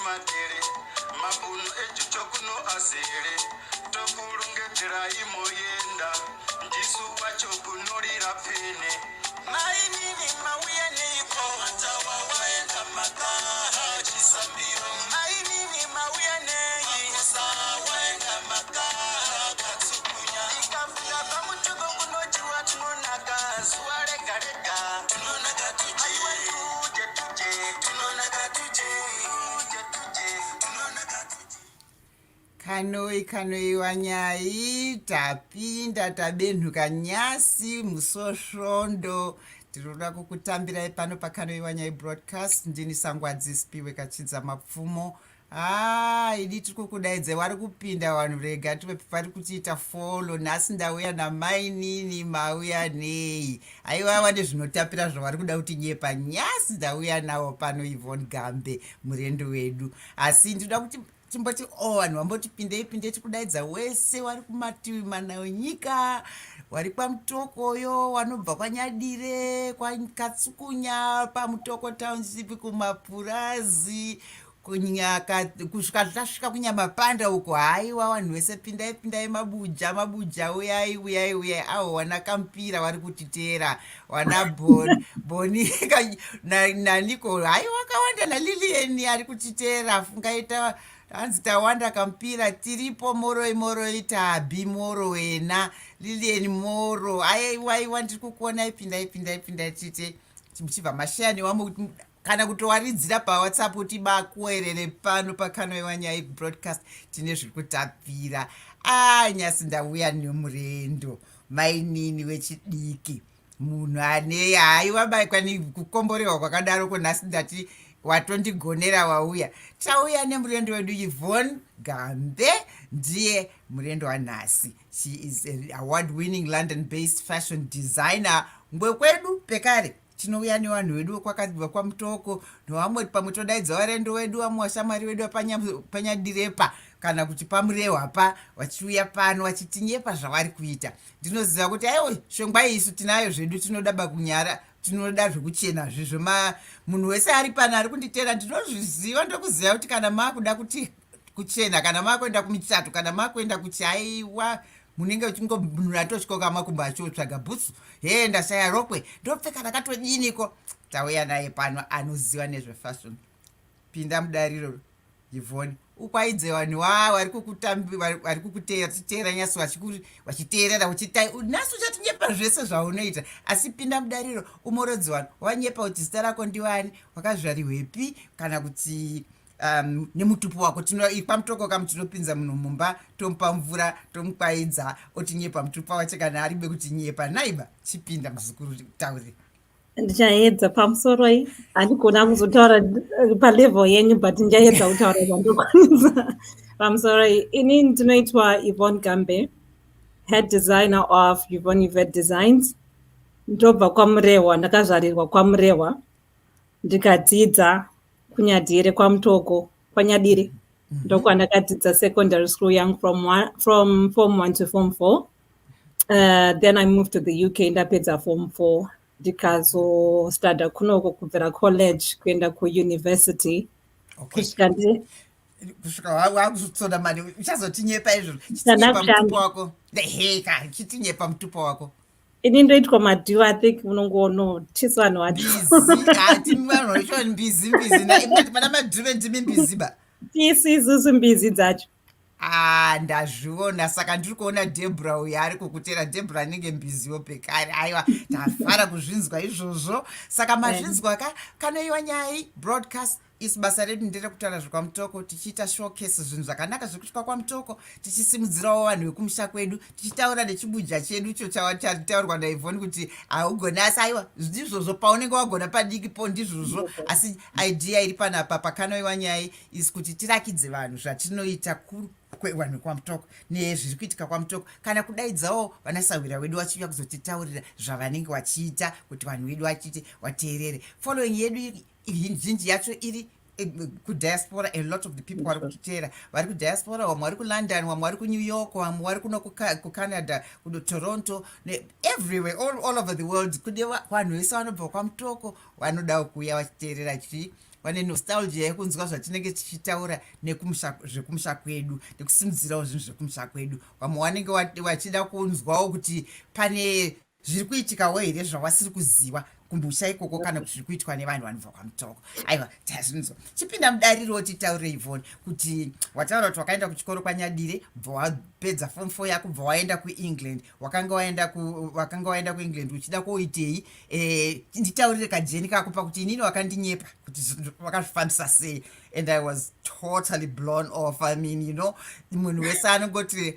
matere mabuno echichokuno asere tokulungetera imoyenda ndisu wacho kunolira pene maimini mauye neiko matawa waenda makaha chisambiro maimini mauye nei kosa waenda makaha katsukunya ikafika pamutuko kunochiwa tunonaka zuwa rega tunonaka tuje tunonaka tuje tunonaka tuje kanoi wanyai tapinda tabenhuka nyasi musosvondo tinoda kukutambirai pano pakanoi wanyai broadcast ndini sangwadzi spiwe kachidza mapfumo idi tiri kukudaidze wari kupinda vanhu rega vari kuchiita folo nhasi ndauya namainini mauya nei aiwava nezvinotapira zvavari kuda kuti nyepa nyasi ndauya navo pano Yvonne Gambe murendo wedu asi ndinoda kuti timboti vanhu vambotipindei tikudaidza wese wari kumativi mana enyika wari kwamutokoyo wanobva kwanyadire kwakatsukunya pamutoko township kumapurazi kunyaka kusvika tasvika kunyamapanda uko haiwa vanhu vese pindai mabuja uyai avo wana kampira vari kutiteera wana boni naniko haiwa kawanda nalilieni ari kutiteera fungaita hanzi tawanda kampira tiripo moroi tabi moro wena lilieni moro aiwaiwa ndiri kukuonai pindai tite tichibva mashayani wamo kana kutowaridzira pawhatsapp kuti bakuerere pano pakanoi wanyai broadcast tine zviri kutapira nyasi ndauya nemurendo mainini wechidiki munhu ane haiwa kwani kukomborewa kwakadaroko nhasi ndati watondigonera wauya tauya nemurendo wedu Yvonne Gambe ndiye murendo wanhasi. She is an award-winning London-based fashion designer. Ngwe kwedu pekare tinouya nevanhu vedu kwakabva kwamutoko nevamwe pamwe todaidza varendo vedu vamwe vashamwari vedu panyadirepa kana kuti pamurehwapa vachiuya pano vachitinyepa zvavari kuita. Ndinoziva kuti aiwo shongwa isu tinayo zvedu tinodaba kunyara tinoda zvekuchena zvizvo munhu wese ari pano ari kunditeera ndinozviziva ndokuziva kuti kana maakuda kuti kuchena kana maakuenda kumichato kana maakuenda kuchaiwa munenge uchingomunhu atosvikoka makumbo achiotsvaga bhutsu ndashaya rokwe ndopfeka rakatodiniko. Tauya naye pano anoziva nezvefashion. Pinda mudariro Yvonne ukwaidze vanhu vari kukuteera nyasi vachiteerera uchitai nhasi uchatinyepa zvese zvaunoita asi pinda mudariro umorodzi vanhu wanyepa kuti zita rako ndiwani wakazvarirwepi kana kuti nemutupo wako pamutoko kamu tinopinza munhu mumba tomupa mvura tomukwaidza otinyepa mutupo wache kana aribe kuti nyepa naiba chipinda muzukuru taurira. Ndichaedza pamusoro handikona kuzotaura palevel yenyu but ndichaedza kutaura zvandokwanisa pamusoro ini ndinoitwa Yvonne Gambe, head designer of Yvonne Yvette designs. Ndobva kwamurehwa ndakazvarirwa kwamurehwa ndikadzidza kunyadire kwamutoko kwanyadire ndokwandakadzidza secondary school young from form 1 to form 4. Then I moved to the UK ndapedza form 4 ndikazostada kunoko kubvira college kuenda kuuniversity kusvika wakuzotsonda mari uchazotinyepa izvo chitinyepa mutupo wako heka chitinyepa mutupo wako ini ndoitwa madhiu I think unongonotyisa vanhu vanhu vacho mbizi mana madhiu endimi mbiziba tisi isusu mbizi dzacho ndazviona saka ndiri kuona Debra uyo ari kukutera Debra anenge mbiziwo pekare aiwa tafara kuzvinzwa izvozvo saka mazvinzwa kanoiwa nyai broadcast isi basa redu nderekutaura zvekwamutoko tichiita showcase zvinhu zvakanaka zvekutwa kwamutoko tichisimudzirawo vanhu vekumusha kwedu tichitaura nechibuja chedu icho chatitaurwa naIvonne kuti haugona asi aiwa ndizvozvo paunenge wagona padikipo ndizvozvo asi idea iri panapa pakanoiwa nyai isi kuti tirakidze vanhu zvatinoita vanhu kwamutoko nezviri kuitika kwamutoko kana kudaidzawo vanasawira wedu vachiuya kuzotitaurira zvavanenge vachiita kuti vanhu vedu vachite vateerere. Following yedu zhinji yacho iri kudiaspora. A lot of the people vari kutiteera vari kudiaspora, vamwe vari kuLondon, vamwe vari kuNew York, vamwe vari kuno kuCanada, kuToronto, everywhere, all over the world. Kune vanhu vese vanobva kwamutoko vanodawo kuuya vachiteerera vane nostalgia yekunzwa zvatinenge tichitaura zvekumusha kwedu nekusimudzirawo zvinhu zvekumusha kwedu. vamwe vanenge vachida kunzwawo kuti pane zviri kuitikawo here zvawasiri kuziva kumusha ikoko kana kuti zviri kuitwa nevanhu vanobva kwamutoko. Aiwa, tazvinzwa. Chipinda mudariro titaure Yvonne kuti wataura kuti wakaenda kuchikoro kwanyadire, bva wapedza form 4 yako, bva waenda kuengland. wakanga waenda kuengland uchida kuitei? Nditaurire kajeni kako pakuti inini wakandinyepa kuti wakazvifambisa sei, and I was totally blown off. I mean, you know, munhu wese anongoti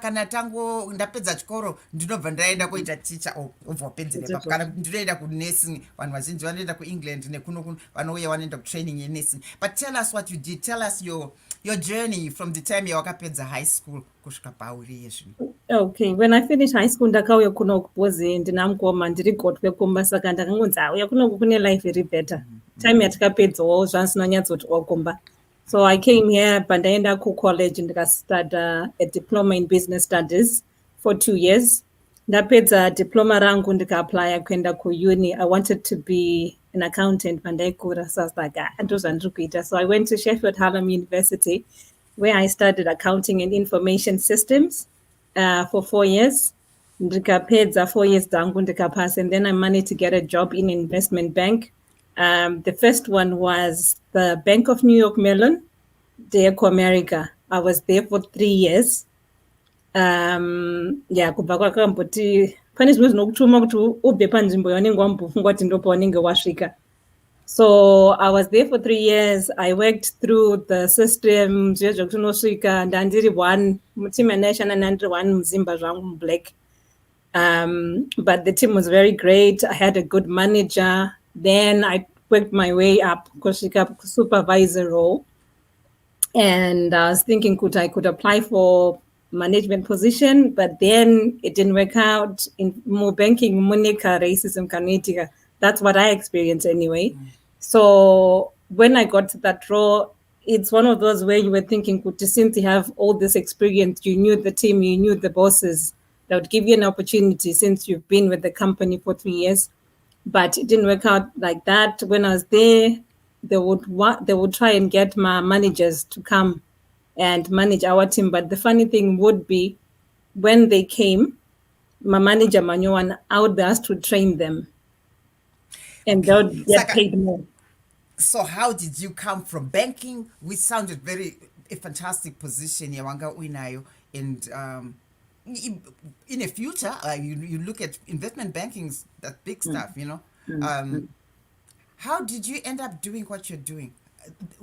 kana tango ndapedza chikoro ndinobva ndaenda kuita ticha, obva wapedzerepa. Kana ndinoenda kunursing, vanhu vazhinji vanoenda kuengland nekuno vanouya vanoenda kutraining yenursing. But tell us what you did. Tell us your journey from the time yawakapedza high school kusvika pauri yezvino. Okay, when I finished high school ndakauya kuno kupozi ndina mukoma ndiri gotwe kumba, saka ndakangonzi auya kuno kune life iri better. Time yatakapedzawo zvansinonyatsoti wakomba. So I came here pandaenda kucollege ndikastada a diploma in business studies for 2 years. Ndapedza diploma rangu ndikaaplya kuenda kuuni. I wanted to be an accountant pandaikura, so I was like, ndozvandiri kuita. So I went to Sheffield Hallam University where I studied accounting and information systems for 4 years. Ndikapedza 4 years dzangu ndikapass, and then I managed to get a job in an investment bank. The first one was the Bank of New York Mellon, there to America. I was there for 3 years. Kubva kwakamboti pane zvimwe zvinokutuma kuti ubve panzvimbo yaunenge wambofungwa kuti ndipo paunenge wasvika. So I was there for 3 years. I worked through the system zviye zvekuti unosvika ndandiri 1 muteam yandaishanda ndandiri 1 muzimba zvangu mublack. But the team was very great. I had a good manager. Then I worked my way up kusvika supervisor role, and I was thinking I could apply for management position, but then it didn't work out. In more banking, monica racism kanoitika. That's what I experienced anyway. So when I got to that role, it's one of those where you were thinking, since you have all this experience, you knew the team, you knew the bosses, that would give you an opportunity since you've been with the company for 3 years. But it didn't work out like that. When I was there, they would try and get my managers to come and manage our team. But the funny thing would be, when they came, my manager Manyoan, I would be asked to train them, and they would get paid more. So how did you come from banking, which sounded a fantastic position, Yawanga Uinayo, and in the future, you look at investment banking, that big stuff, you know. How did you end up doing what you're doing?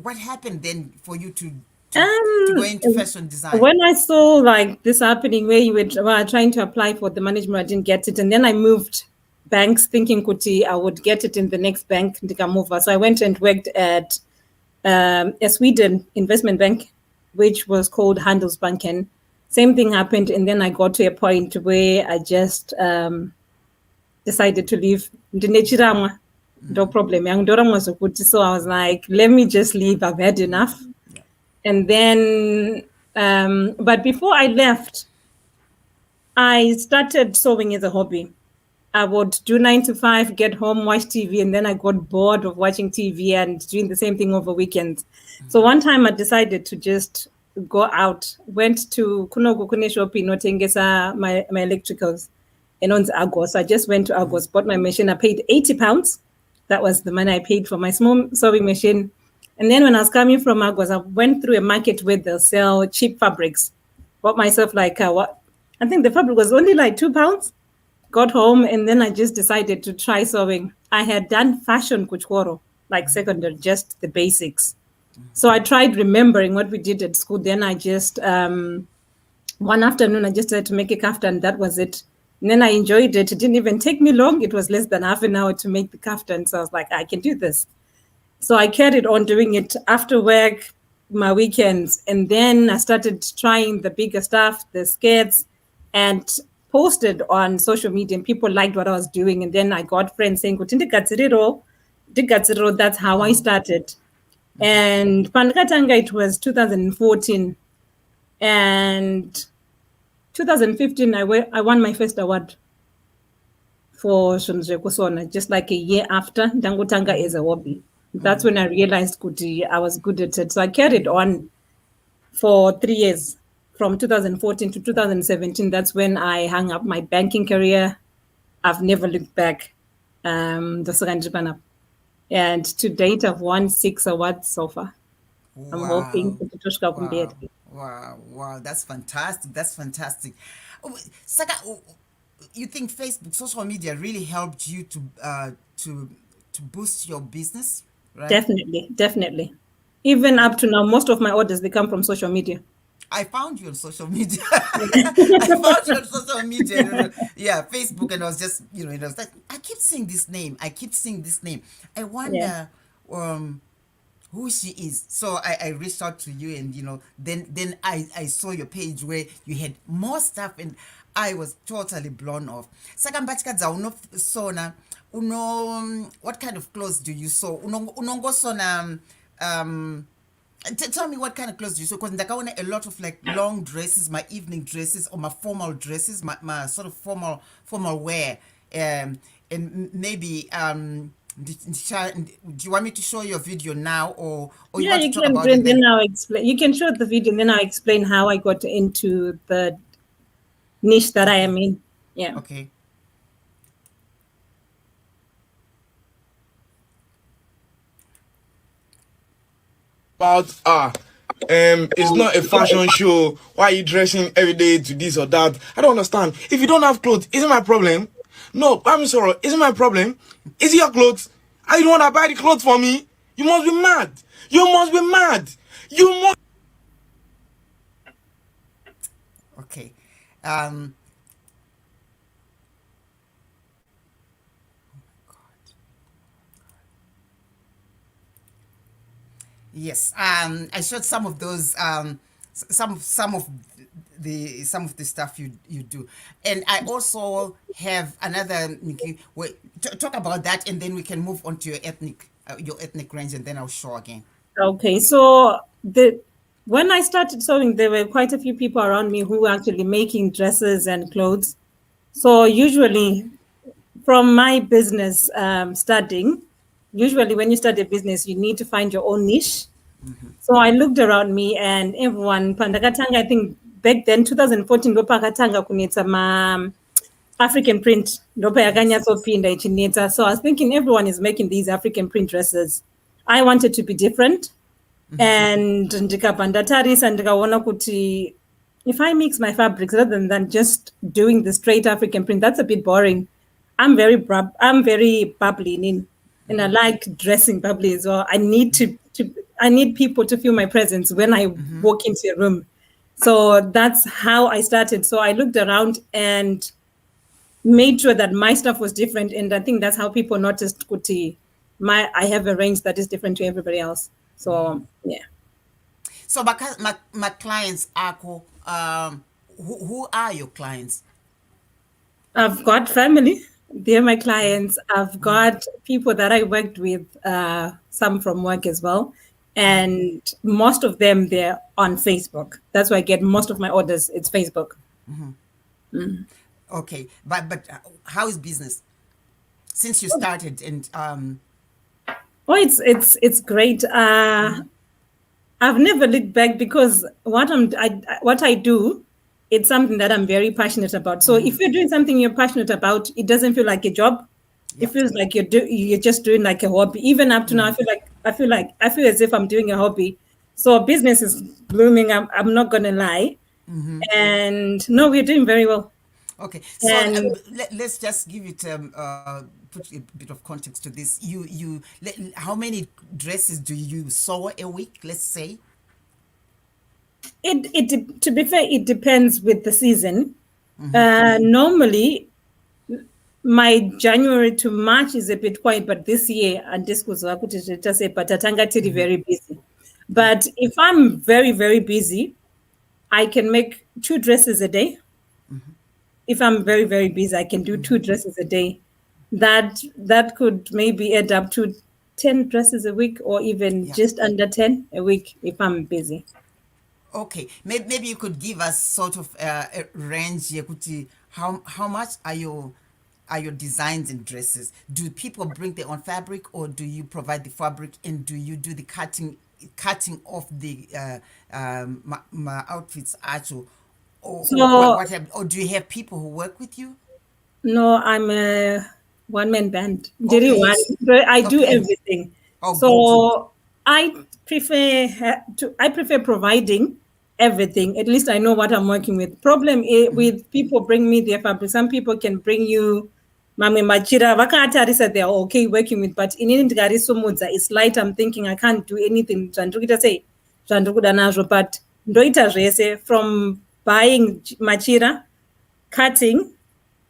What happened then for you to go into fashion design? When I saw like this happening, where you were trying to apply for the management, I didn't get it, and then I moved banks thinking I would get it in the next bank. So I went and worked at a Sweden investment bank, which was called Handelsbanken. Same thing happened, and then I got to a point where I just decided to leave. No problem. So I was like, let me just leave. I've had enough. And then, but before I left, I started sewing as a hobby. I would do 9 to 5, get home, watch TV, and then I got bored of watching TV and doing the same thing over weekends. So one time I decided to just go out, went to Kunogukune shopping, notengesa my electricals, and on Agos. I just went to Agos, bought my machine. I paid £80. That was the money I paid for my small sewing machine. And then when I was coming from Agos, I went through a market where they'll sell cheap fabrics. Bought myself like what? I think the fabric was only like £2. Got home, and then I just decided to try sewing. I had done fashion kuchkoro, like secondary, just the basics. So I tried remembering what we did at school. Then I just, one afternoon, I just had to make a kaftan. That was it. And then I enjoyed it. It didn't even take me long. It was less than half an hour to make the kaftan. So I was like, I can do this. So I carried on doing it after work, my weekends. And then I started trying the bigger stuff, the skirts, and posted on social media, and people liked what I was doing. And then I got friends saying, that's how I started. And Pandakatanga, it was 2014. And 2015, I won my first award for Shunje Kusona, just like a year after Dangutanga is a hobby. That's when I realized I was good at it. So I carried on for 3 years, from 2014 to 2017. That's when I hung up my banking career. I've never looked back. And to date, I've won 6 awards so far. I'm hoping Wow. to tushka Wow. kumberi. Wow. Wow. That's fantastic. That's fantastic. Oh, Saka, you think Facebook, social media really helped you to boost your business, right? Definitely, definitely. Even up to now, most of my orders they come from social media. I found you on social media. I found you on social media. Yeah, Facebook, and I was just, it was like, I keep seeing this name. I keep seeing this name. I Yeah. wonder um, who she is. So I reached out to you, and then I saw your page where you had more stuff, and I was totally blown off. Saka mbatya dzaunosona what kind of clothes do you sew? Unongosona tell me what kind of clothes do you sew, because ndakaona a lot of like long dresses, my evening dresses, or my formal dresses, my sort of formal wear. And maybe do you want me to show your video now, or you Yeah, want to you talk can. about it Then then? I'll explain. You can show the video, and then I'll explain how I got into the niche that I Okay. am in. Yeah. Okay. About it's not a fashion show. Why are you dressing every day to this or that? I don't understand. If you don't have clothes, isn't my problem? No, I'm sorry, isn't my problem? Is it your clothes? I don't want to buy the clothes for me. You must be mad. You must be mad. You must. Okay. um Yes, I showed some of those, some of the stuff you do, and I also have another. Nikki, wait, talk about that, and then we can move on to your ethnic range, and then I'll show again. Okay. So when I started sewing, there were quite a few people around me who were actually making dresses and clothes. So usually, from my business studying, usually when you start a business, you need to find your own niche. So I looked around me and everyone, Pandakatanga, I think back then, 2014, Pakatanga kunetsa African print, ndopa Yes. yakanyatsopinda ichinetsa. So I was thinking everyone is making these African print dresses. I wanted to be different. And ndikabva ndatarisa ndikaona kuti if I mix my fabrics rather than just doing the straight African print, that's a bit boring. I'm very bubbly and I like dressing bubbly as well. I need people to feel my presence when I walk into a room. So that's how I started. So I looked around and made sure that my stuff was different, and I think that's how people noticed kuti I have a range that is different to everybody else. So yeah. So my clients are who are your clients? I've got family. They're my clients. I've got people that I worked with, some from work as well. And most of them, they're on Facebook. That's why I get most of my orders. It's Facebook. Okay, but how is business since you started? And Oh, it's great. I've never looked back because what I do, it's something that I'm very passionate about. So if you're doing something you're passionate about, it doesn't feel like a job. It yeah. feels like you're just doing like a hobby. Even up to now, I feel as if I'm doing a hobby. So business is blooming. I'm not gonna lie, and no, we're doing very well. Okay, so And let's just give it put a bit of context to this. How many dresses do you sew a week? Let's say. to be fair, it depends with the season. Normally, my January to March is a bit quiet, but this year, and this was Patatanga tiri very busy. But if I'm very, very busy, I can make 2 dresses a day. If I'm very, very busy, I can do 2 dresses a day. That could maybe add up to 10 dresses a week, or even Yeah. just under 10 a week if I'm busy. Okay, maybe you could give us sort of a range here. Kuti, how much are are your designs and dresses? Do people bring their own fabric, or do you provide the fabric, and do you do the cutting off the outfits actual, or So what have, or do you have people who work with you? no, I'm a one-man band. Very Okay. one. I do Okay. everything. Oh, good. So I I prefer providing everything. At least I know what I'm working with. Problem with people bring me their fabric. Some people can bring you Mame Machira, vakatarisa they are okay working with, but in Indigariso it's light. I'm thinking I can't do anything. Zvandikuita sei, zvandikuda nazvo, but ndoita zvese from buying machira, cutting,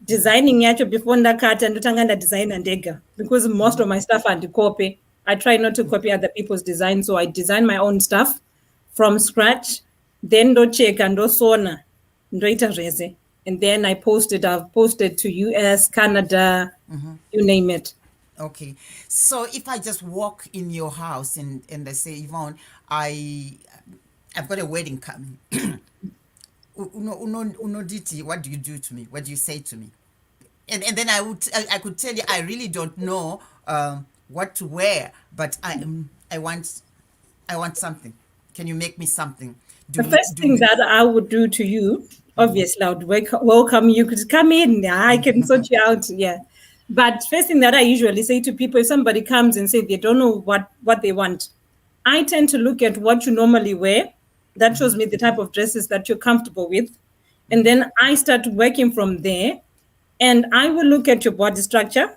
designing yacho before ndakata ndotanga ndadesigna ndega, because most of my stuff handicopy. I try not to copy other people's design, so I design my own stuff from scratch, then ndocheka ndosona ndoita zvese, and then I posted. I've posted to US, Canada, you name it. Okay. So if I just walk in your house and I say, Yvonne, I've got a wedding coming. Unoditi, what do you do to me? What do you say to me? And then I could tell you I really don't know what to wear, but I want something. Can you make me something? The first thing that I would do to you, obviously, I would welcome you. Could come in. I can sort you out. Yeah. But first thing that I usually say to people, if somebody comes and say they don't know what they want, I tend to look at what you normally wear. That shows me the type of dresses that you're comfortable with. And then I start working from there. And I will look at your body structure,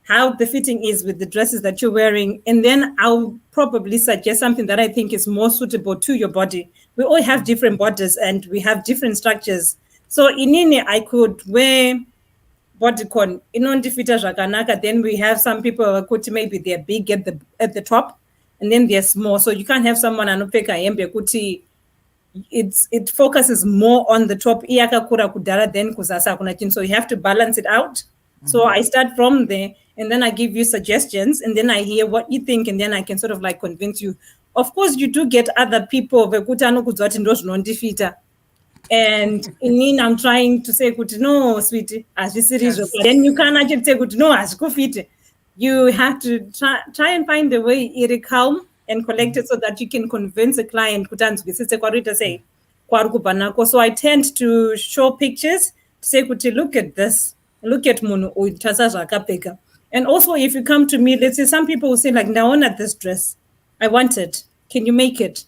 how the fitting is with the dresses that you're wearing. And then I'll probably suggest something that I think is more suitable to your body. We all have different bodies and we have different structures. So in I could wear bodycon, then we have some people who could maybe they're big at the top and then they're small. So you can't have someone anopeka hembe kuti it focuses more on the top iyakakura kudhara then kuzasa kuna chinhu, so you have to balance it out. So I start from there and then I give you suggestions and then I hear what you think and then I can sort of like convince you. Of course you do get other people vekuti anokudza kuti ndozvinondifita, and in I'm trying to say kuti no sweetie hazvisiri, then you can't actually say kuti no hazvikufite. You have to try and find a way iri calm and collected so that you can convince a client kuti anzwisise kwarikuita sei, kwari kubva nako. So I tend to show pictures to say kuti look at this, look at munhu uyu tasa zvakapfeka. And also if you come to me, let's say some people will say like ndaona this dress, I want it, can you make it?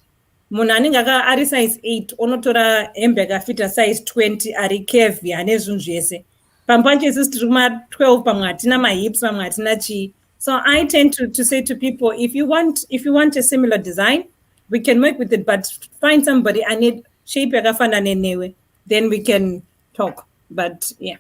Munhu anenge ari size 8 unotora hembe yakafita size 20 ari curvy ane zvinhu zvese. Pamwe pacho isusu tiri kuma12 pamwe hatina mahips pamwe hatina chii. So I tend to say to people, if you want a similar design, we can work with it, but find somebody I need shape yakafanana newe, then we can talk. But yeah.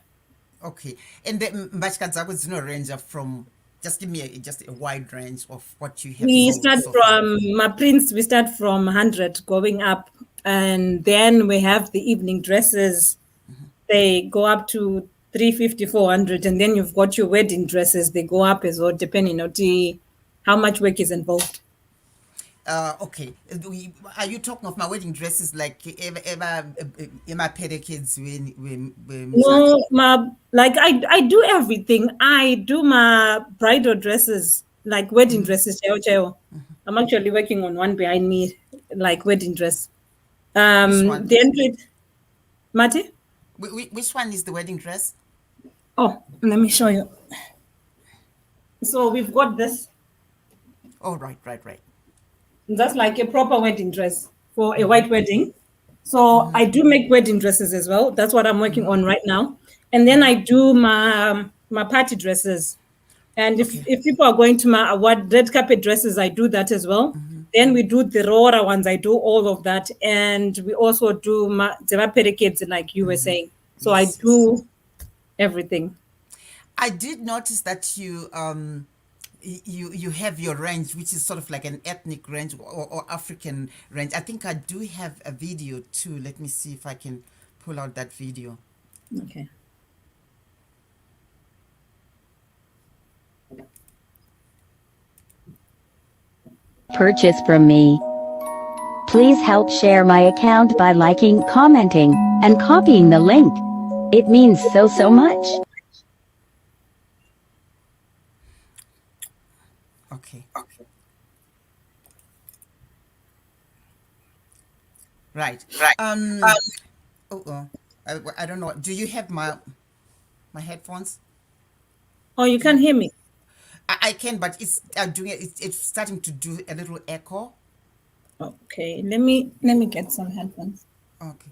Okay. And the mbatya dzako dzino range from, just give me just a wide range of what you have. We start from my prints. We start from 100 going up, and then we have the evening dresses. They go up to 350, 400, and then you've got your wedding dresses. They go up as well, depending on how much work is involved. Okay. Are you talking of my wedding dresses like my pedicures when no, I do everything. I do my bridal dresses, like wedding dresses. I'm actually working on one behind me, like wedding dress. The Mati? Which one is the wedding dress? Oh, let me show you. So we've got this. Oh, right. That's like a proper wedding dress for a white wedding. So I do make wedding dresses as well. That's what I'm working on right now. And then I do my party dresses. And if people are going to my red carpet dresses, I do that as well. Then we do the Rora ones. I do all of that. And we also do the pedicures, like you were saying. So yes, I do everything. I did notice that you have your range, which is sort of like an ethnic range or African range. I think I do have a video too. Let me see if I can pull out that video. Okay. Purchase from me. Please help share my account by liking, commenting, and copying the link. It means so much. Okay. Right. Um. Oh. I don't know. Do you have my headphones? Oh, you Do can't you? hear me? I can, but it's doing it. It's starting to do a little echo. Okay, let me get some headphones. Okay.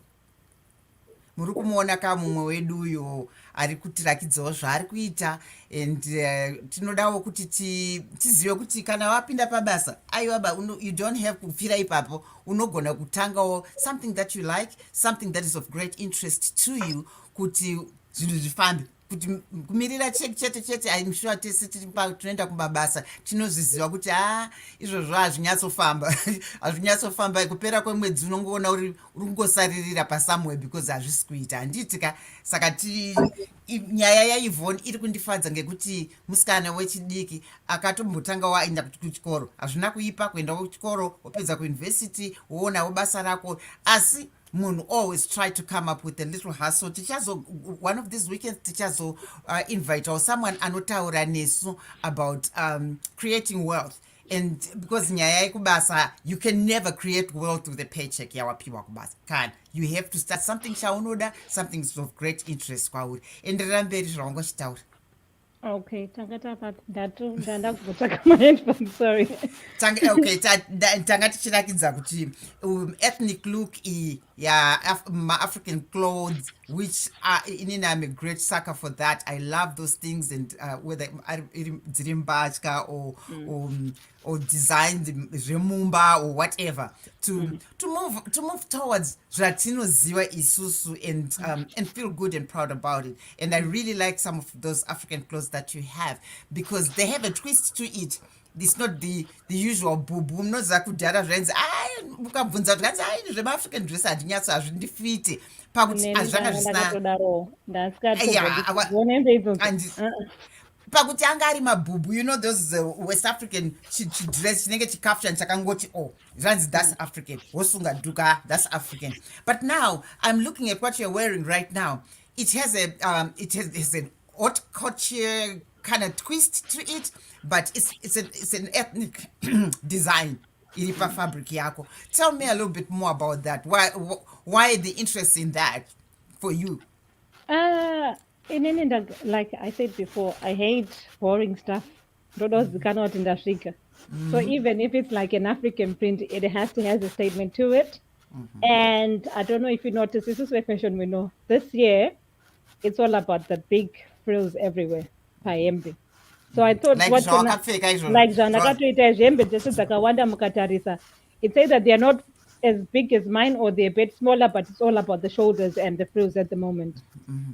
Muri kumuona ka mumwe wedu uyo ari kutirakidzawo zvaari kuita and tinodawo kuti tizive kuti kana wapinda pabasa aiwa you don't have kufira ipapo, unogona kutangawo something that you like, something that is of great interest to you, kuti zvinhu zvifambe, kuti kumirira chete chete. I'm sure tese tinoenda kumabasa tinozviziva kuti izvozvo hazvinyatsofamba hazvinyatsofamba. Kupera kwemwedzi unongoona uri kungosaririra pasamwe because hazvisi kuita, handiti ka. Saka nyaya yaivhoni iri kundifadza ngekuti musikana wechidiki akatombotanga waenda kuchikoro, hazvina kuipa kuenda kuchikoro wopedza kuyunivhesity woonawo basa rako, asi munhu always try to come up with a little hustle. One of these weekends tichazo invite someone anotaura nesu about creating wealth. And because nyaya yekubasa, you can never create wealth with a paycheck yawapiwa kubasa, can you have to start something chaunoda, something of great interest kwauri. Enderera mberi zvaungochitaura. Okay, ndakutsvaka my headphones, sorry. Okay, tanga tichirakidza kuti ethnic look iyi ma-African clothes, which inini I'm a great sucker for that. I love those things, and whether dziri mbatya or designed zvemumba or whatever, to move towards zvatinoziva isusu and feel good and proud about it. And I really like some of those African clothes that you have because they have a twist to it. It's not the usual bubu. Mnoza kudhara zvainzi ukabvunza kuti kanzi ini zvemaafrican dress handinyatso hazvindifiti pakuti hazvanga zvisina pakuti anga ari mabhubhu, you know, those West African chidress chinenge chikafutani chakangoti zvanzi that's African, wosunga dhuka, that's African. But now I'm looking at what you're wearing right now. It has an haute couture kind of twist to it, but it's an ethnic design iri pafabric yako. Tell me a little bit more about that. Why the interest in that for you? Like I said before, I hate boring stuff. Those cannot in Africa. So even if it's like an African print, it has to have a statement to it. And I don't know if you notice, this is where fashion we know. This year, it's all about the big frills everywhere. Gambe. So I thought like Janakatoita Gambe just Zakawanda Mukatarisa. It says that they are not as big as mine or they're a bit smaller, but it's all about the shoulders and the frills at the moment.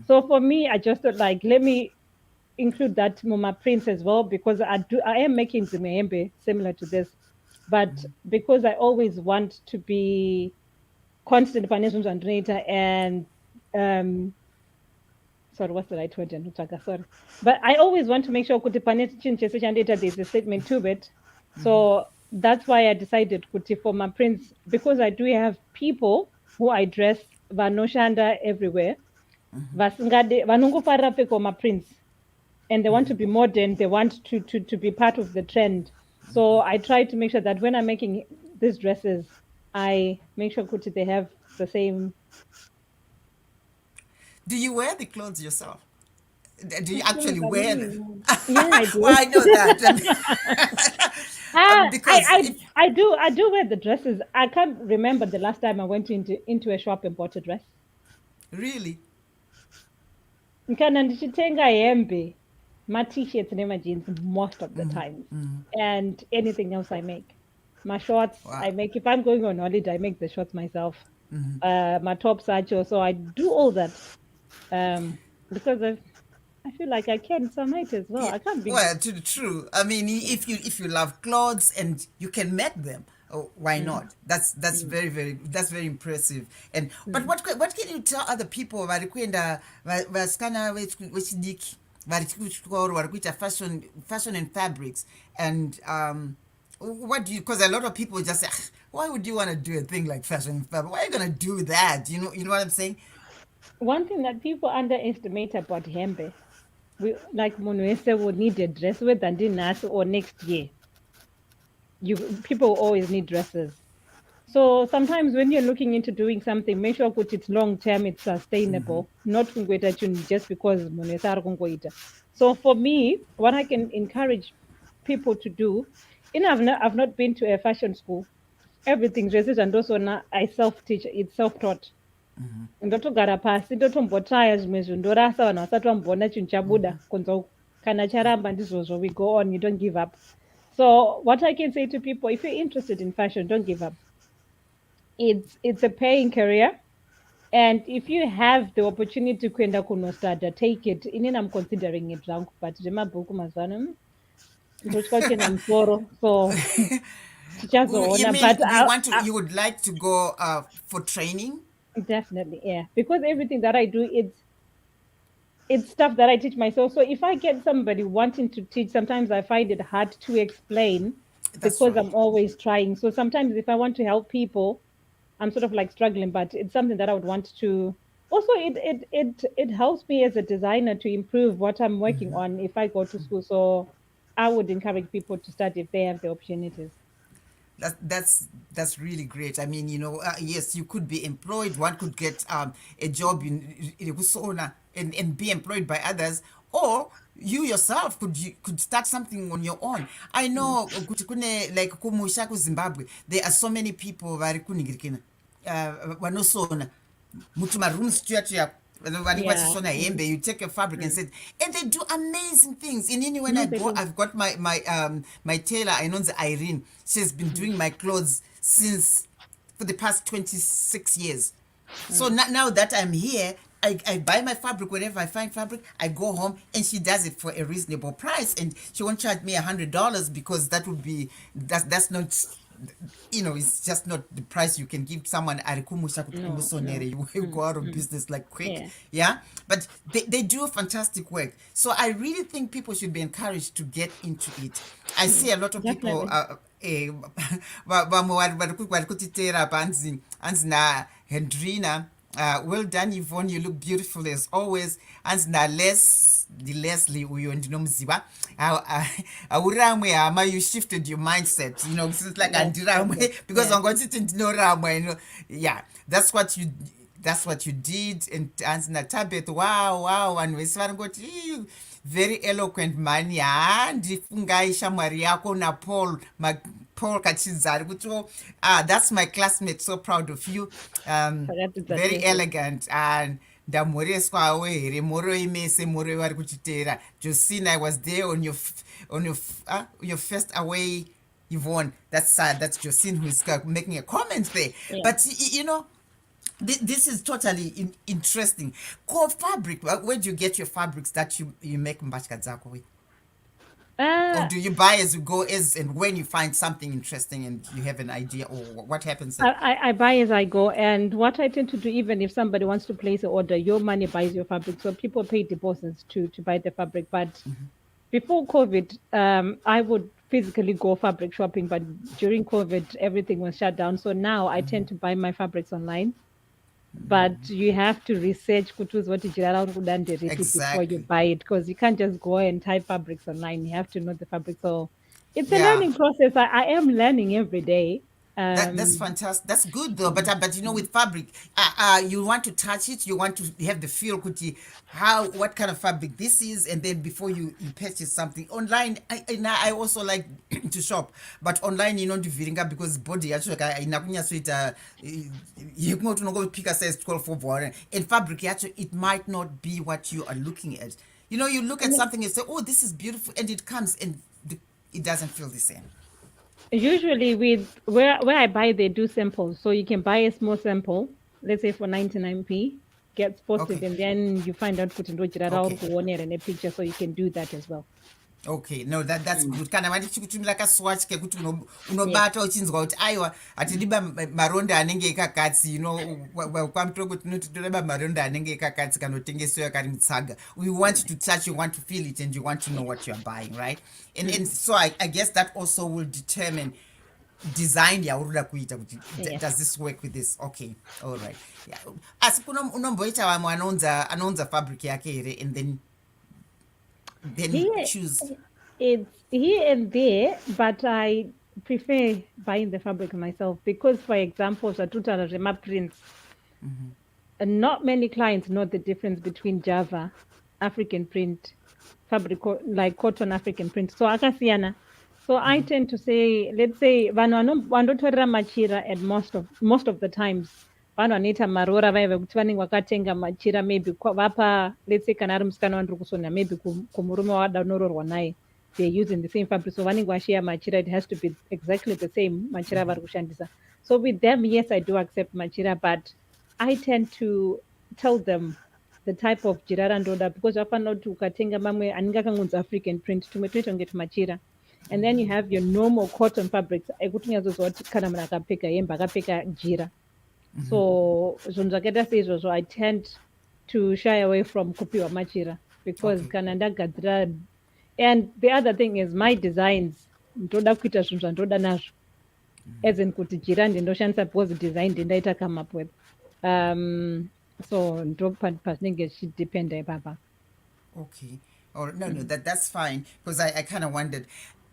So for me, I just thought like let me include that Mama prints as well because I am making the Gambe similar to this. But because I always want to be constant financial generator and sorry, what's the right word? Sorry. But I always want to make sure there's a statement to it. So that's why I decided for my prints, because I do have people who I dress vanoshanda everywhere. Vanongofarira pfeka my prints. And they want to be modern, they want to be part of the trend. So I try to make sure that when I'm making these dresses, I make sure they have the same. Do you wear the clothes yourself? Do you actually wear them? Yeah, I do. Well, I know that. Because I do wear the dresses. I can't remember the last time I went into a shop and bought a dress. Really? Nkana ndichitenga hembe, my t-shirts and my jeans most of the time, and anything else I make. My shorts, I make. If I'm going on holiday, I make the shorts myself. My tops so I do all that because I feel like I can, so I might as well. I can't be. Well, true. I mean, if you love clothes and you can make them, why not? That's very very impressive. And but what can you tell other people vari kuenda vasikana vechidiki vari kuchikoro vari kuita fashion and fabrics and what do you, because a lot of people just say, why would you want to do a thing like fashion and fabric? Why are you going to do that? You know what I'm saying? One thing that people underestimate about hembe, we like Monwese would need a dress with and dinner or next year. people always need dresses. So sometimes when you're looking into doing something, make sure that it's long term, it's sustainable, not kungoita chinhu just because munhu wese ari kungoita. So for me, what I can encourage people to do, I've not been to a fashion school. Everything dresses and also now I self teach, it's self taught. Ndotogara pasi ndotombotaya zvimwe zvinhu ndorasa vanhu vasati vamboona chinhu chabuda kunze uku. Kana charamba ndizvozvo, we go on, you don't give up. So what I can say to people, if you're interested in fashion, don't give up. It's a paying career, and if you have the opportunity kuenda kunostada, take it. Inini I'm considering it zvangu, but zvemabhuku mazuva ano ndotya kuenda musoro, so tichazoona. You mean But you would like to go for training? definitely, yeah, because everything that I do, it's stuff that I teach myself. So if I get somebody wanting to teach, sometimes I find it hard to explain That's because right. I'm always trying. So sometimes if I want to help people, I'm sort of like struggling, but it's something that I would want to. Also, it helps me as a designer to improve what I'm working on if I go to school. So I would encourage people to start if they have the opportunities. That's really great. I mean, yes, you could be employed. One could get a job in Kusona and be employed by others, or you yourself could start something on your own. I know kuti kune like kumusha kuZimbabwe, there are so many people vari kuningirikina vanosona muti marooms tuya vanenge Yeah. vachisona hembe. You take a fabric and they do amazing things. Inini when I They go, do. I've got my tailor, I know the Irene. She's been doing my clothes for the past 26 years. So now that I'm here, I buy my fabric wherever I find fabric. I go home and she does it for a reasonable price, and she won't charge me $100 because that's not, it's just not the price you can give someone. You go out of business like quick. Yeah, but they do fantastic work. So I really think people should be encouraged to get into it. I see a lot of people vamwe vari kutiteera apa hanzi nahendrina, well done Yvonne, you look beautiful as always. Hanzi Leslie uyo ndinomuziva. Hauramwe hama, you shifted your mindset, it's like andiramwe because wangotiti ndinoramwa, yeah, that's what you did. And hanzi natabeth, wow, vanhu vese varingoti very eloquent man. Handifungai shamwari yako naPaul Kachizari kuti that's my classmate, so proud of you, very elegant. And ndamhoreswawo here moro imese moro vari kuchiteera. Josine, I was there on your first away, Yvonne. That's Josine who's making a comment there. But this is totally interesting. Core fabric, where do you get your fabrics that you make mbatya dzako with? Or do you buy as you go, and when you find something interesting and you have an idea, or what happens there? I buy as I go, and what I tend to do, even if somebody wants to place an order, your money buys your fabric. So people pay deposits to buy the fabric. But before COVID, I would physically go fabric shopping, but during COVID, everything was shut down. So now I tend to buy my fabrics online. But you have to research before you buy it, because you can't just go and type fabrics online. You have to know the fabric. So it's a learning process. I am learning every day. That's fantastic. That's good though. But with fabric, you want to touch it. You want to have the feel, what kind of fabric this is, and then before you purchase something online. I also like to shop, but online ndivhiringa because body yacho haina kunyatsoita yekunoti unongopika size 12 for bhora, and fabric yacho it might not be what you are looking at. You look at something and say, oh, this is beautiful, and it comes and it doesn't feel the same. Usually with where I buy, they do samples. So you can buy a small sample, let's say for 99p, gets posted, and then you find out in a picture, so you can do that as well. Okay, no, that's good. Kana vandichikutumira kaswatch kekuti unobata uchinzwa kuti aiwa hatidiba maronda anenge ekakatsi, kwamutiro kuti tinotodeba maronda anenge ekakatsi kanotengesewa kari mutsaga. We want to touch, you want to feel it, and you want to know what you're buying, right? And so I guess that also will determine design yaurida kuita kuti does this work with this? Okay, all right. Yeah. Asi unomboita vamwe anonza fabric yake here, and then choose. It's here and there, but I prefer buying the fabric myself because, for example, Zatuta Rema prints, not many clients know the difference between Java, African print, fabric like cotton African print. So akasiyana. So I tend to say, let's say vanhu vandotorera machira at most of the times vanhu vanoita marora vaya vekuti vanenge vakatenga machira maybe vapa, let's say kana ari musikana wandiri kusona maybe kumurume wadanororwa naye, they're using the same fabric, so vanenge vashare machira, it has to be exactly the same machira vari kushandisa. So with them, yes, I do accept machira, but I tend to tell them the type of jira randoda because vafanira kuti ukatenga mamwe anenge akangonzi African print tumwe tunoita kunge tumachira, and then you have your normal cotton fabrics ekuti unyazoziva kuti kana munhu akapfeka hembe akapfeka jira. So zvinhu zvakaita seizvozvo I tend to shy away from kupiwa machira because kana ndagadzira, and the other thing is my designs ndoda kuita zvinhu zvandoda nazvo, as in kuti jira ndindoshandisa because design ndindaita come up with. So ndo pazvinenge zvichidependa ipapa. Okay. Or no, that's fine because I kind of wondered.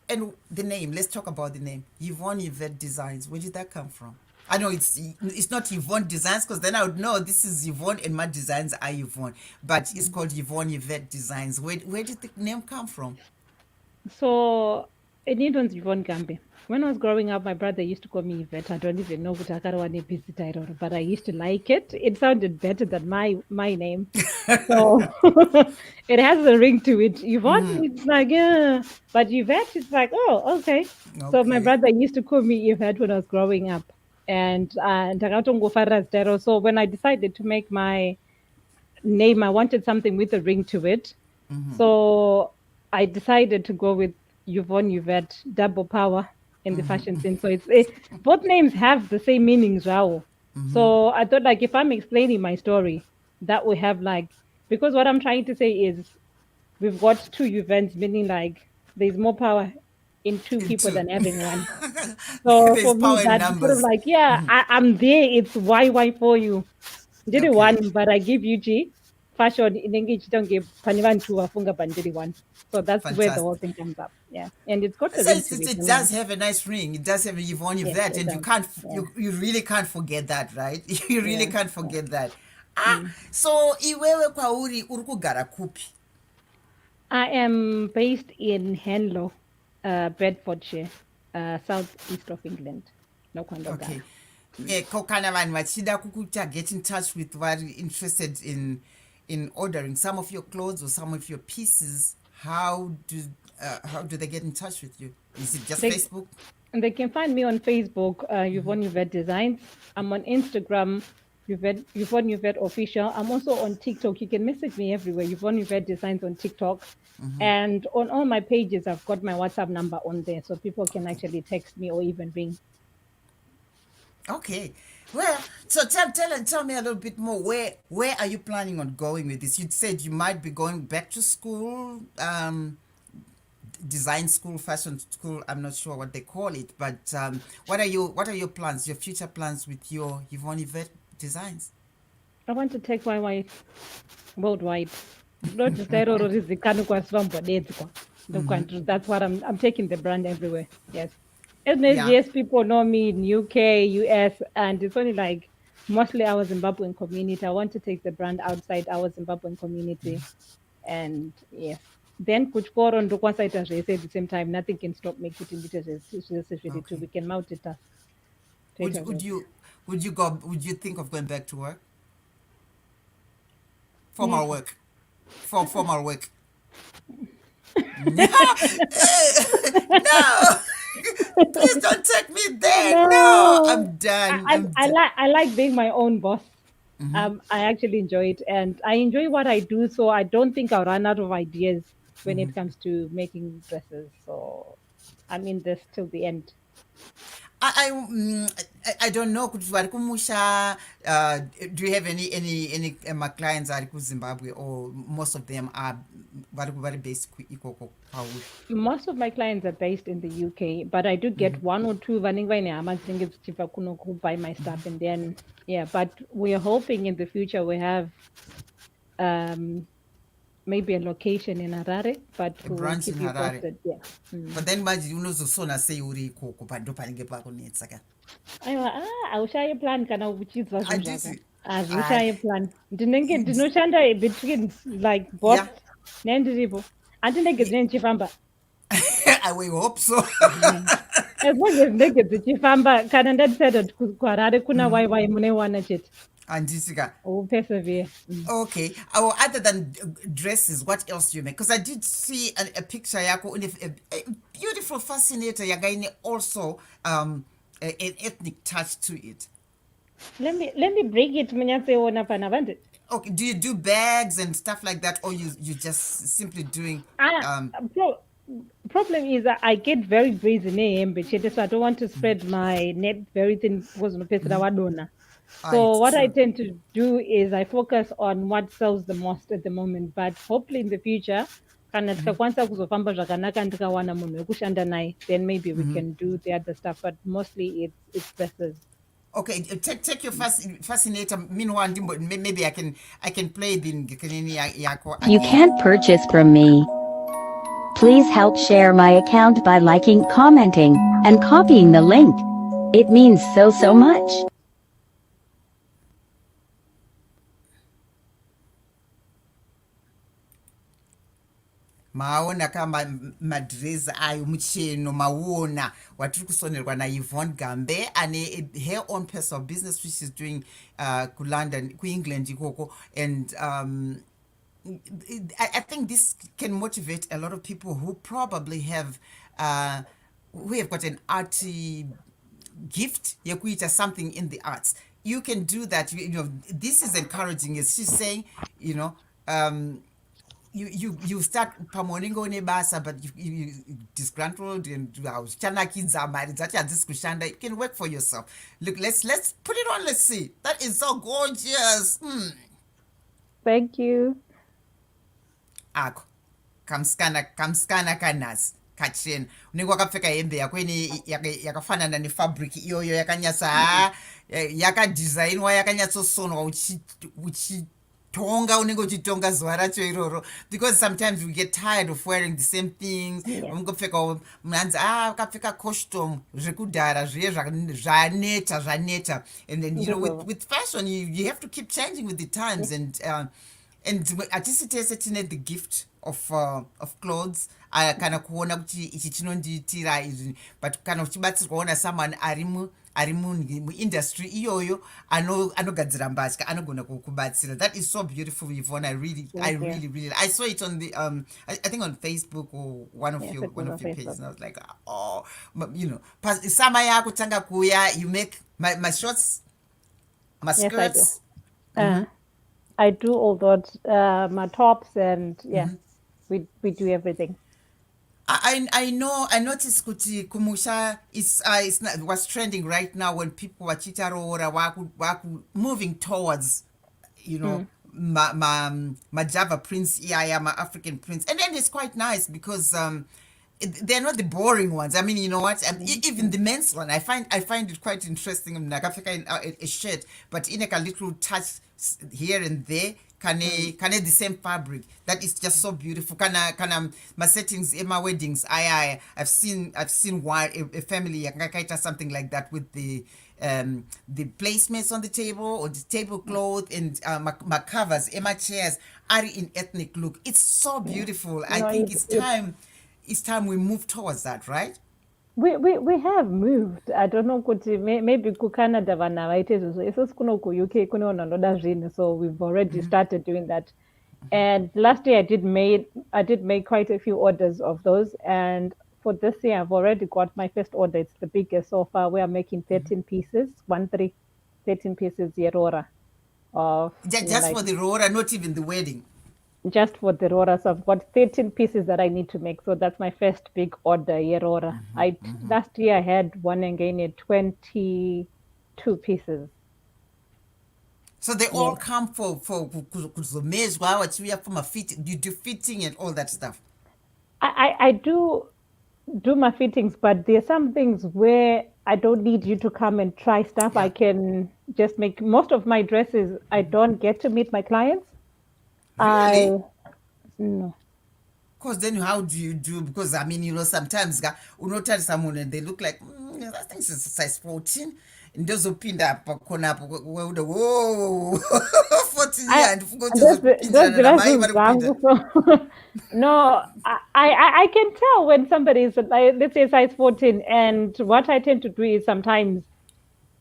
And the name, let's talk about the name. Yvonne Yvette Designs. Where did that come from? I know it's not Yvonne Designs because then I would know this is Yvonne and my designs are Yvonne. But it's called Yvonne Yvette Designs. Where did the name come from? So it was Yvonne Gambe. When I was growing up, my brother used to call me Yvette. I don't even know what Akarwane Pisitairo, but I used to like it. It sounded better than my name. So it has a ring to it. Yvonne, it's like, yeah. But Yvette, it's like, oh, okay. So my brother used to call me Yvette when I was growing up. And so when I decided to make my name, I wanted something with a ring to it. So I decided to go with Yvonne Yvette, double power in the fashion scene. So it's both names have the same meanings, Rao. So I thought, like, if I'm explaining my story, that we have like, because what I'm trying to say is we've got two events, meaning like there's more power in two people than having one. So for me, that's sort of like, yeah, I'm there. It's why for you. Did one, but I give you G. Fashion in English don't give Panivan to a funga bandiri one. So that's where the whole thing comes up. Yeah. And it's got a ring to it does have a nice ring. It does have a Yvonne Yvette, and you can't you really can't forget that, right? You really can't forget that. So iwewe kwauri uri kugara kupi? I am based in Henlow, Bedfordshire, southeast of England. No Okay. Kana vanhu vachida kukuta get in touch with what interested in ordering some of your clothes or some of your pieces, how do they get in touch with you? Is it just Facebook? And they can find me on Facebook, Yvonne Yvette Designs. I'm on Instagram, Yvonne Yvette Official. I'm also on TikTok. You can message me everywhere, Yvonne Yvette Designs on TikTok. And on all my pages, I've got my WhatsApp number on there, so people can actually text me or even ring. Okay. Well, so tell me a little bit more. Where are you planning on going with this? You said you might be going back to school, design school, fashion school. I'm not sure what they call it, but what are your plans? Your future plans with your Yvonne Yvette Designs? I want to take YY worldwide. That's what I'm taking the brand everywhere. Yes. Yes, people know me in UK, US, and it's only like mostly our Zimbabwean community. I want to take the brand outside our Zimbabwean community. And yes, then Kuchkoro and Dokwasaita say at the same time, nothing can stop me putting it. We can mount it. Would you think of going back to work? Formal work. Formal work. No. No. Please don't take me there. No, I'm done. I like being my own boss. I actually enjoy it, and I enjoy what I do, so I don't think I'll run out of ideas when it comes to making dresses. So I'm in this till the end. I don't know. Do you have any my clients are in Zimbabwe, or most of them are very based? Most of my clients are based in the UK, but I do get one or two who buy my stuff, and then but we are hoping in the future we have maybe a location in Harare, but A we'll branch keep in you Harare. posted. Yeah. But then manje unozosona sei uri ikoko ndo panenge pakunetsa ka. Aiwa, aushaye plan kana uchidzwa zvinhu zvaka. Handiti. Hazvishaye plan. Ndinenge ndinoshanda between like both Yeah. nendiripo. Handinenge dzine ndichifamba. We hope so. As long as ndege dzichifamba kana ndadecida kuti kuharare kuna waiwai munoiwana chete. Handiti ka. We'll persevere. Okay. Oh, other than dresses, what else do you make? Because I did see a picture yako, a beautiful fascinator yagaine also an ethnic touch to it. Let me break it munyatseona panavandi. Okay. Do you do bags and stuff like that, or you just simply doing? Problem is I get very busy nehembe chete, so I don't want to spread my net very thin because unopedzera wadona. So what I tend to do is I focus on what sells the most at the moment, but hopefully in the future kana tikakwanisa kuzofamba zvakanaka ndikawana munhu wekushanda naye, then maybe we can do the other stuff, but mostly it's dresses. Okay, take your fascinator. Meanwhile, maybe I can play the yako. You can't purchase from me. Please help share my account by liking, commenting, and copying the link. It means so much. maona kama madress ayo mucheno maona watiri kusonerwa naYvonne Gambe ane her own personal business which is doing kuLondon kuEngland ikoko, and I think this can motivate a lot of people who probably have got an arty gift yekuita something in the arts. You can do that. You know, this is encouraging, as she's saying, you know. You start pamoningo nebasa, but you disgruntled and chanakidza mari dzacho hadzisi kushanda. You can work for yourself. Look, let's put it on. Let's see. That is so gorgeous. Thank you. Ako kamskana kanasi kachena unenge wakapfeka hembe yako ine yakafanana nefabric iyoyo yakanyatsa yakadesignwa yakanyatsosonwa uchitonga, unenge uchitonga zuva racho iroro, because sometimes we get tired of wearing the same things. Ungopfeka mhanzi akapfeka costume zvekudhara zviye zvaneta, and then, you know, with fashion you have to keep changing with the times, and hatisi tese tine the gift of clothes, kana kuona kuti ichi chinondiitira izvi, but kana uchibatsirwawo someone ari muindustry iyoyo anogadzira mbatya anogona kukubatsira. That is so beautiful, Yvonne. I really I saw it on the I think on Facebook or one of your pages, and I was like, oh, you know, summer yakutanga kuya, you make my shorts, my skirts. Yes, I do all that, my tops, and we do everything. I know. I noticed kuti kumusha was trending right now when people wachita roora waku moving towards, you know, my Java prints, my African prints, and then it's quite nice because they're not the boring ones. I mean, you know what? Even the men's one, I find it quite interesting. A shirt, but in a little touch here and there. Can the same fabric that is just so beautiful. Kana my settings in my weddings. I've seen one a family yakaita something like that with the placements on the table or the tablecloth and my covers in my chairs are in ethnic look. It's so beautiful. I think it's time we move towards that, right? We have moved. I don't know, maybe ku Canada vana vaite izvozvo. Isusu kuno ku UK kune vanhu vanoda zvinhu, so we've already started doing that. And last year I did make quite a few orders of those, and for this year I've already got my first order. It's the biggest so far. We are making 13 pieces, 13 pieces yerora of just for the Rora, not even the wedding. Just for the Rora. So I've got 13 pieces that I need to make. So that's my first big order, Yerora. Last year I had one again at 22 pieces. So they all come for kuzomezwa wachiuya for fitting. You do fitting and all that stuff. I do my fittings, but there's some things where I don't need you to come and try stuff. I can just make most of my dresses. I don't get to meet my clients. Really? No. Because then how do you do? Because I mean, sometimes unotarisa someone and they look like I think it's size 14. Ndozopinda pakona apo weuda whoa 14 year ndifunga kuti uzopindirana namai vari kupinda. So no, I can tell when somebody is like, let's say size 14, and what I tend to do is sometimes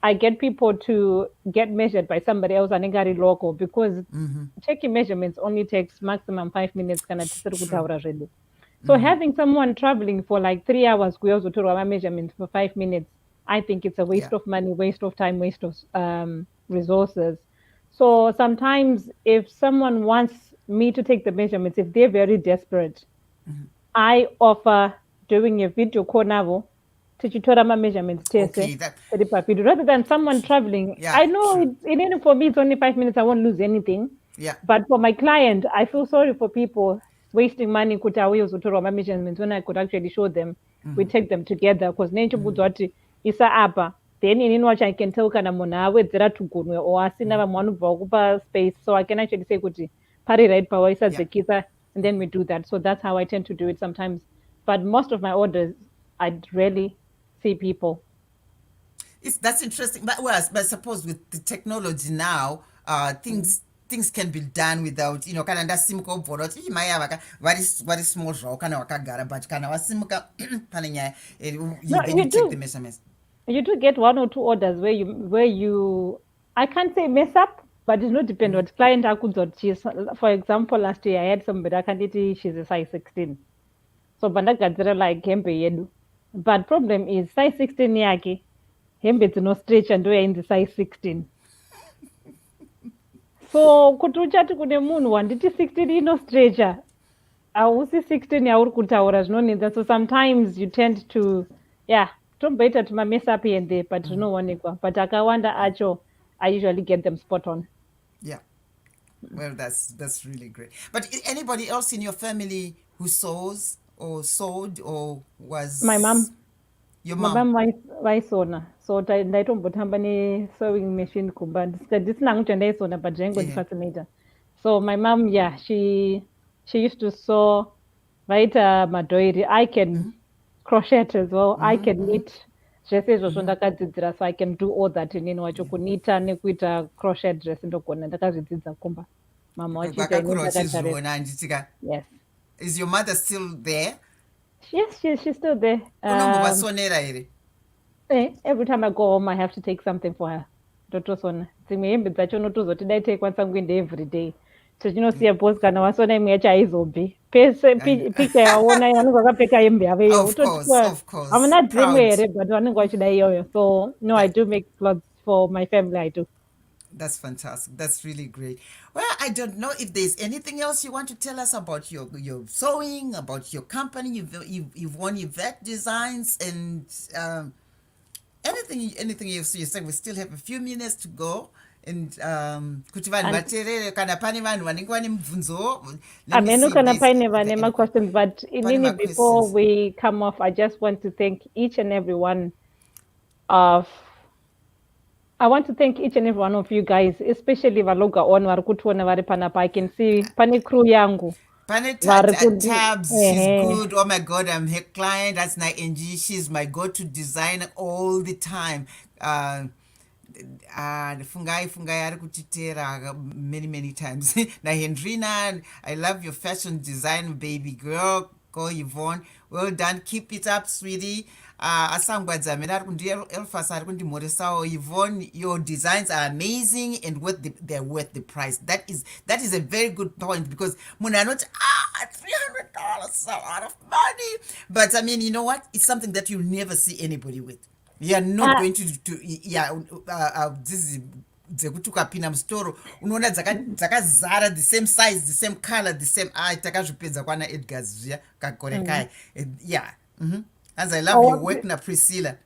I get people to get measured by somebody else and very local, because taking measurements only takes maximum 5 minutes. So having someone traveling for like 3 hours to my measurements for 5 minutes, I think it's a waste of money, waste of time, waste of resources. So sometimes if someone wants me to take the measurements, if they're very desperate, I offer doing a video call now tichitora measurements rather than someone traveling. I know for me it's only 5 minutes, I won't lose anything. But for my client, I feel sorry for people wasting money kuti auye uzotora measurements when I could actually show them. We take them together, because nechibudza kuti isa apa, then in watch I can tell kana munhu awedzera tugunwe or asina vamwe vanobva kupa space, so I can actually say kuti pari right pawa isadzikisa, and then we do that. So that's how I tend to do it sometimes. But most of my orders, I'd rarely see people. That's interesting. But suppose with the technology now, things can be done without, kana ndasimuka ubvora kuti mai ava vari small zvavo kana wakagara, but kana wasimuka pane nyaya then you take the measurements. You do get 1 or 2 orders where you I can't say mess up, but it not depend on client. For example, last year I had somebody akanditi she's a size 16. So bandagadzira like hembe yedu. But problem is size 16 yake hembe dzino stretch and we're in the size 16. So kuti uchati kune munhu wanditi 16 ino stretcher, hausi 16 yauri kutaura zvinonetsa. So sometimes you tend to tomboita tuma mess up here and there, but zvinoonekwa. But akawanda acho I usually get them spot on. Yeah. Well, that's really great. But anybody else in your family who sews or sewed or was... My mom. Your mom? My mom vaisona. So ndaitombothamba ne-sewing machine kumba. Ndisina kuti ndaisona, but zvaingondifacinata. So my mom, she used to sew, vaita madhoiri. I can crochet as well. I can knit. Zvese izvozvo ndakadzidzira, so I can do all that. Inini wacho kunita nekuita crochet dress ndogona, ndakazvidzidza kumba. Mama wacho. Yes. Is your mother still there? Yes, she's still there. Every time I go home, I have to take something for her. Ndotosona. Dzimwe hembe dzacho notozoti dai taikwanisa kungoenda every day. Tichinosiya boss kana wasona imwe yacho haizobvi. Pese picture yaona yanenge akapfeka hembe yaveyo. Of course. Hamuna dzimwe here, but vanenge vachida iyoyo. So no, I do make clothes for my family. I do. That's fantastic. That's really great. Well, I don't know if there's anything else you want to tell us about your sewing, about your company, Yvonne Yvette Designs, and anything else. You said we still have a few minutes to go. And kuti vanhu vateerere kana pane vanhu vanenge vane mibvunzo. Ameno kana paine vane questions, but inini before we come off, I just want to thank each and every one of you guys, especially valoga on vari kutiona vari panapa. I can see pane crew yangu. Pane Tabs, she's good. Oh my God, I'm her client. That's Nainji. She's my go-to designer all the time. Fungai ari kutitera many times. Na Hendrina, I love your fashion design, baby girl. Go Yvonne, well done, keep it up, sweetie. Asangwadza mina ari kundi Elfas ari kundimhoresawo. Yvonne, your designs are amazing and they're worth the price. That is a very good point, because munhu anoti $300 is a lot of money, but I mean, you know what, it's something that you'll never see anybody with. You're not going to this is dzekuti ukapinda mustoro unoona dzakazara the same size, the same color, the same takazvipedza kwana Edgar's zviya kakorekai. As I love your work na Priscilla.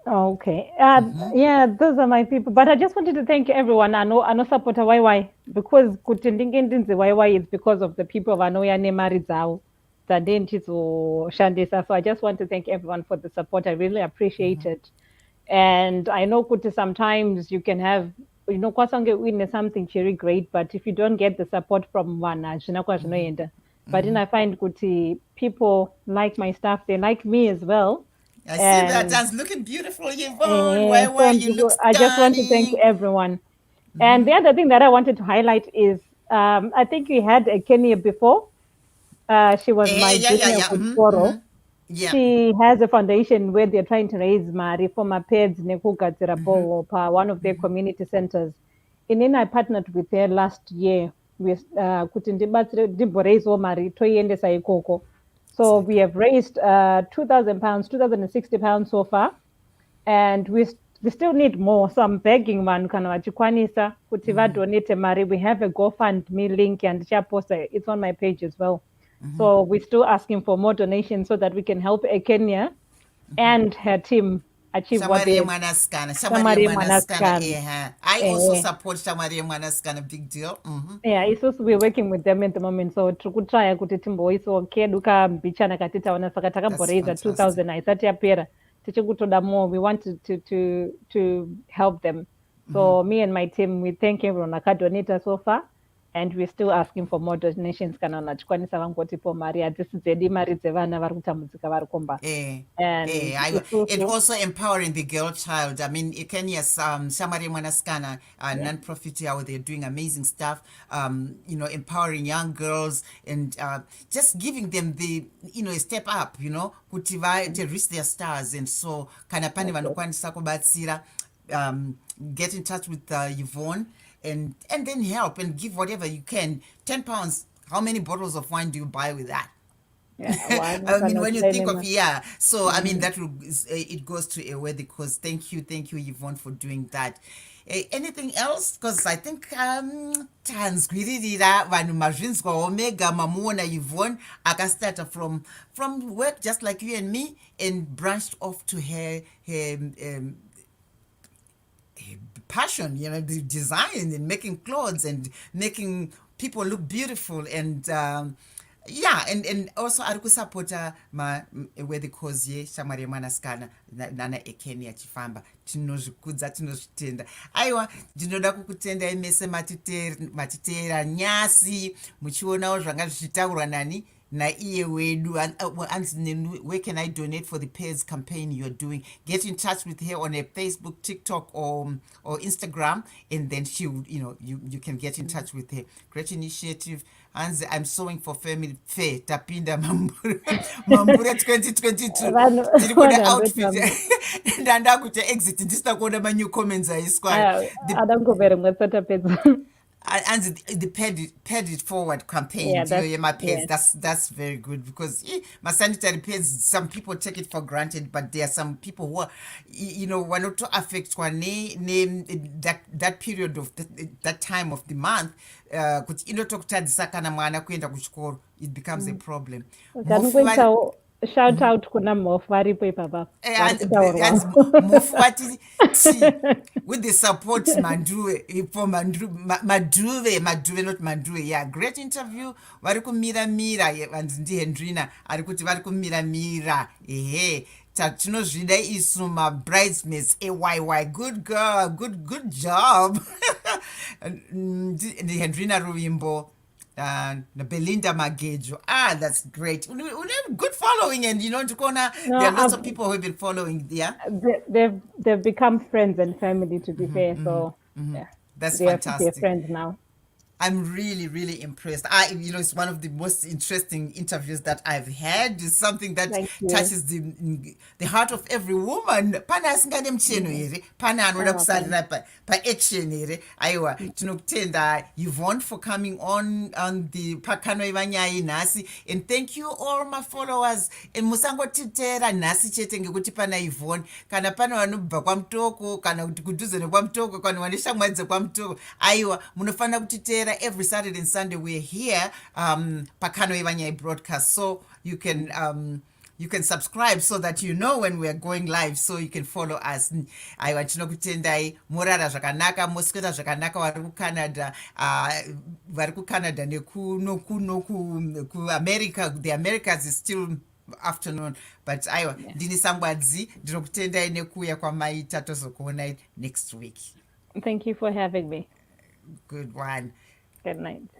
Okay. Yeah, those are my people. But I just wanted to thank everyone. I know support YY, because kuti ndingendinzi YY is because of the people vanoya nemari dzavo dzandentidzoshandisa. So I just want to thank everyone for the support. I really appreciate it. And I know kuti sometimes you can have, kwasange uine something very great, but if you don't get the support from one, zvinoenda. but then I find kuti people like my stuff, they like me as well. I see that. And That's looking beautiful, Yvonne. Why, so you look I just want to thank stunning. everyone. And the other thing that I wanted to highlight is I think we had a Kenya before. She was my Yeah, yeah, junior yeah. kuchikoro. Yeah. She has a foundation where they're trying to raise money for my pets nekugadzira pa one of their community centers. And then I partnered with her last year with kuti ndiboreisawo mari toiendesa ikoko. So we have raised £2,000, £2,060 so far, and we still need more. So I'm begging vanhu kana vachikwanisa kuti vadonate mari. We have a GoFundMe link and it's on my page as well. So we're still asking for more donations so that we can help Kenya and her team achieve what Shamari they Mwanaskana. Shamari Mwanaskana. Mwanaskana. Yeah. I also support Shamari Mwanaskana. Big deal. Yeah, it's also we're working with them at the moment. So tikutry kuti timboisawo kedu kambichana kati taona saka takamboraisa 2,000 aisati yapera tichikutoda more. We want to help them. So me and my team, we thank everyone akadonata so far, and we're still asking for more donations kana vachikwanisa vangotipo mari hadzisi dzedu mari dzevana vari kutambudzika vari kumba. And also empowering the girl child. I mean, Kenya's Shamari Mwanaskana non-profit, how they're doing amazing stuff. Empowering young girls and just giving them the a step up. To reach their stars. And so kana pane vanokwanisa kubatsira. Get in touch with Yvonne and then help and give whatever you can. £10. How many bottles of wine do you buy with that? Yeah, I mean, when you think of so I mean that it goes to a worthy cause. Thank you, Yvonne, for doing that. Anything else? Because I think tanzwiririra vanhu mazvinzwa omega mamuona Yvonne akastarta from work just like you and me and branched off to her passion, the design and making clothes and making people look beautiful and and also ari kusapota worthy cause yeShamari Mwanaskana nana eKenya achifamba. Tinozvikudza, tinozvitenda. Aiwa, ndinoda kukutendai mese matiteera nyasi muchionawo zvanga zvichitaurwa nani naiye wedu. Where can I donate for the pairs campaign you're doing? Get in touch with her on her Facebook, TikTok, or Instagram, and then she would, you can get in touch with her. Great initiative. And I'm sewing for family fair. Tapinda Mambura 2022. Tiri kuda outfit. Ndanda kuti exit. Ndisita kuona ma new comments aiswa. Adangobere mwetsata pedza. And the paid it forward campaign, my pads. That's very good because my sanitary pads, some people take it for granted, but there are some people who are, were not to affect that period of that time of the month. It becomes a problem. Shout out kuna mofu varipo ipapa. Mofu wati with the support Manduwe for Maduwe, not Manduwe. Yeah, great interview. Variku mira vanzi Hendrina arikuti variku mira. Tinozvida isu ma bridesmaids AYY. Good girl, good job. Hendrina Ruvimbo. Belinda Magejo. That's great. We have good following, and there are lots of people who have been following. Yeah, they've become friends and family. To be fair, so yeah, that's fantastic. They're friends now. I'm really, really impressed. It's one of the most interesting interviews that I've had. It's something that touches the heart of every woman. Pana asingade mcheno here. Pana anoda kusarira pa action here. Aiwa, tinokutenda Yvonne for coming on the Pakanoiva Nyaya nhasi, and thank you all my followers. And musangotiteera nhasi chete ngekuti pana Yvonne, kana pana vanobva kwamutoko kana kuti kudhuze nekwamutoko kana vane shamwari dzekwamutoko. Aiwa, munofana kutiteera every Saturday and Sunday. We're here Pakanoiva Nyaya broadcast, so you can subscribe so that you know when we are going live, so you can follow us. Aiwa, tinokutendai morara zvakanaka, moswera zvakanaka vari kuCanada neku America. The Americas is still afternoon, but aiwa, ndini Sangwadzi, ndinokutendai nekuuya kwamaita, tozokuonai next week. Thank you for having me. Good one. Good night.